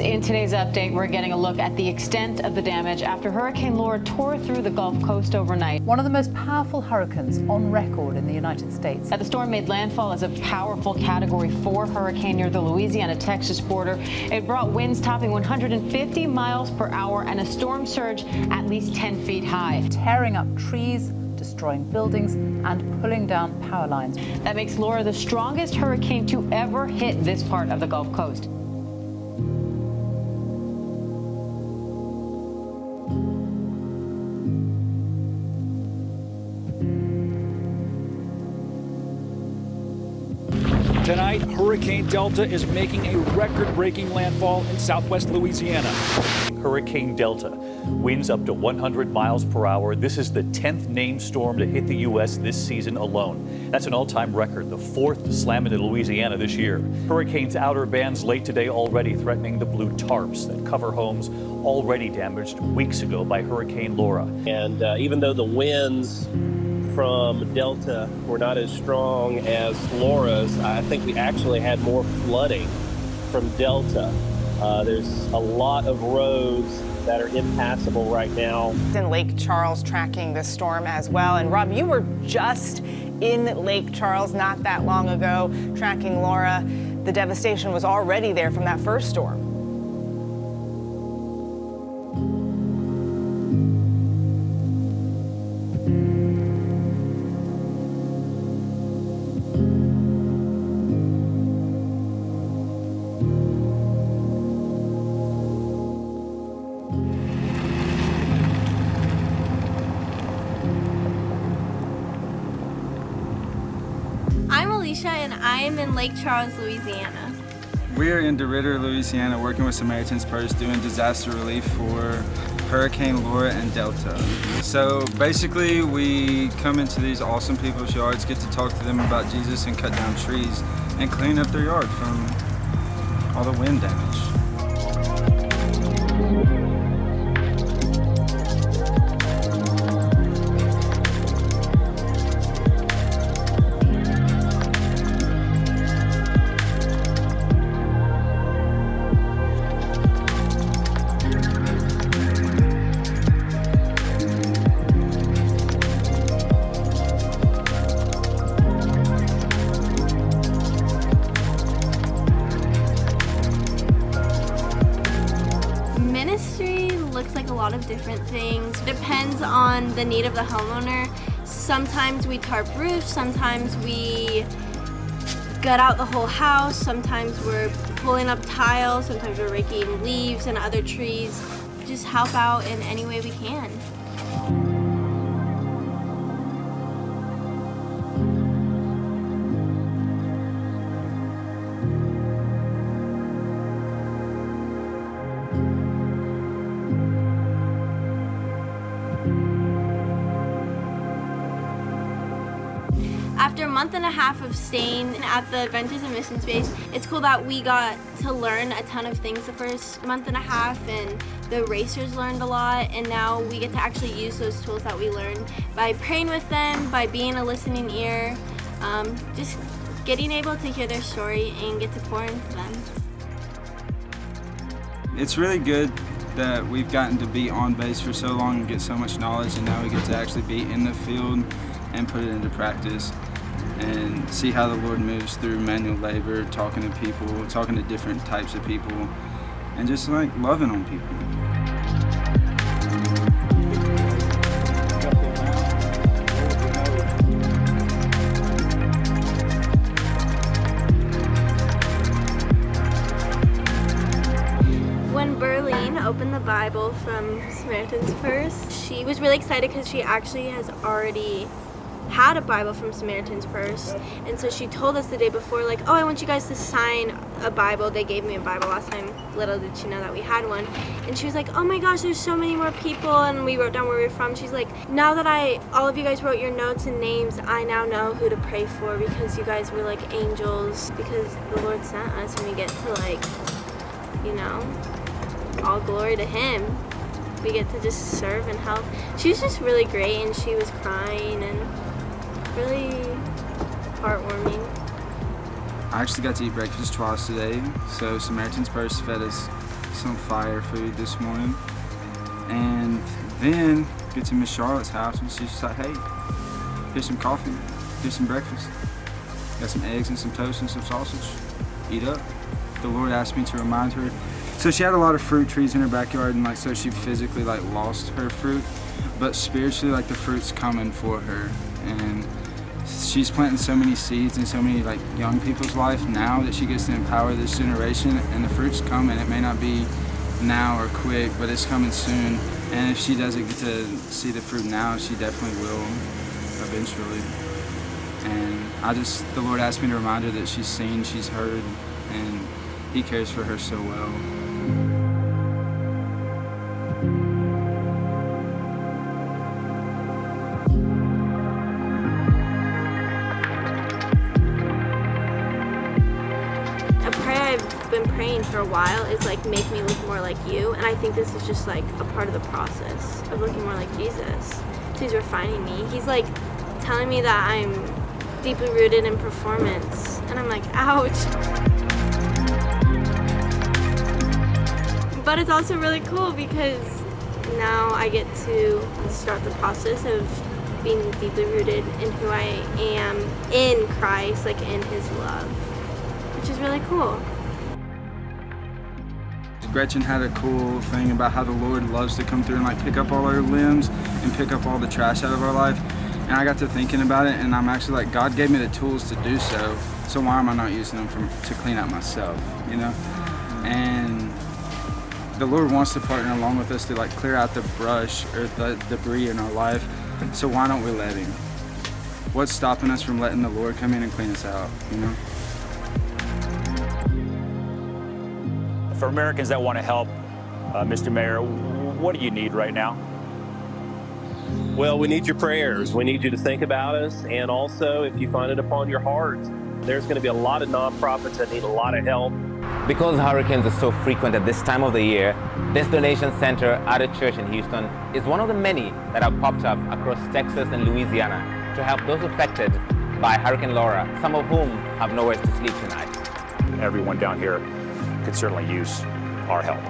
In today's update, we're getting a look at the extent of the damage after Hurricane Laura tore through the Gulf Coast overnight. One of the most powerful hurricanes on record in the United States. The storm made landfall as a powerful Category 4 hurricane near the Louisiana-Texas border. It brought winds topping 150 miles per hour and a storm surge at least 10 feet high. Tearing up trees, destroying buildings, and pulling down power lines. That makes Laura the strongest hurricane to ever hit this part of the Gulf Coast. Tonight, Hurricane Delta is making a record-breaking landfall in southwest Louisiana. Hurricane Delta, winds up to 100 miles per hour. This is the 10th named storm to hit the U.S. this season alone. That's an all-time record, the 4th to slam into Louisiana this year. Hurricane's outer bands late today already threatening the blue tarps that cover homes already damaged weeks ago by Hurricane Laura. And even though the winds from Delta were not as strong as Laura's, I think we actually had more flooding from Delta. There's a lot of roads that are impassable right now. In Lake Charles tracking the storm as well. And Rob, you were just in Lake Charles not that long ago tracking Laura. The devastation was already there from that first storm. I'm Alicia and I am in Lake Charles, Louisiana. We're in DeRidder, Louisiana, working with Samaritan's Purse doing disaster relief for Hurricane Laura and Delta. So basically we come into these awesome people's yards, get to talk to them about Jesus and cut down trees and clean up their yard from all the wind damage. Ministry looks like a lot of different things. Depends on the need of the homeowner. Sometimes we tarp roofs, sometimes we gut out the whole house, sometimes we're pulling up tiles, sometimes we're raking leaves and other trees. Just help out in any way we can. After a month and a half of staying at the Adventures and Mission Space, it's cool that we got to learn a ton of things the first month and a half, and the racers learned a lot, and now we get to actually use those tools that we learned by praying with them, by being a listening ear, just getting able to hear their story and get to pour into them. It's really good that we've gotten to be on base for so long and get so much knowledge, and now we get to actually be in the field and put it into practice and see how the Lord moves through manual labor, talking to people, talking to different types of people, and just like loving on people. When Berlin opened the Bible from Samaritan's Purse, she was really excited because she actually has already had a Bible from Samaritan's Purse, and so she told us the day before, like, oh, I want you guys to sign a Bible. They gave me a Bible last time. Little did she know that we had one. And she was like, oh my gosh, there's so many more people, and we wrote down where we were from. She's like, now that all of you guys wrote your notes and names, I now know who to pray for, because you guys were like angels, because the Lord sent us, and we get to, like, you know, all glory to Him. We get to just serve and help. She was just really great, and she was crying and really heartwarming. I actually got to eat breakfast twice today, so Samaritan's Purse fed us some fire food this morning. And then get to Miss Charlotte's house and she's just like, hey, here's some coffee, here's some breakfast. Got some eggs and some toast and some sausage. Eat up. The Lord asked me to remind her. So she had a lot of fruit trees in her backyard, and so she physically lost her fruit, but spiritually the fruit's coming for her. And she's planting so many seeds in so many young people's life now that she gets to empower this generation, and the fruit's coming. It may not be now or quick, but it's coming soon. And if she doesn't get to see the fruit now, she definitely will eventually. And the Lord asked me to remind her that she's seen, she's heard, and He cares for her so well. A prayer I've been praying for a while is make me look more like you, and I think this is just a part of the process of looking more like Jesus. So He's refining me. He's telling me that I'm deeply rooted in performance, and I'm ouch. But it's also really cool because now I get to start the process of being deeply rooted in who I am in Christ, in His love, which is really cool. Gretchen had a cool thing about how the Lord loves to come through and pick up all our limbs and pick up all the trash out of our life. And I got to thinking about it, and I'm actually God gave me the tools to do so why am I not using them to clean out myself, And the Lord wants to partner along with us to clear out the brush or the debris in our life, so why don't we let Him? What's stopping us from letting the Lord come in and clean us out, For Americans that want to help, Mr. Mayor, what do you need right now? Well, we need your prayers. We need you to think about us. And also, if you find it upon your heart, there's going to be a lot of nonprofits that need a lot of help. Because hurricanes are so frequent at this time of the year, this donation center at a church in Houston is one of the many that have popped up across Texas and Louisiana to help those affected by Hurricane Laura, some of whom have nowhere to sleep tonight. Everyone down here could certainly use our help.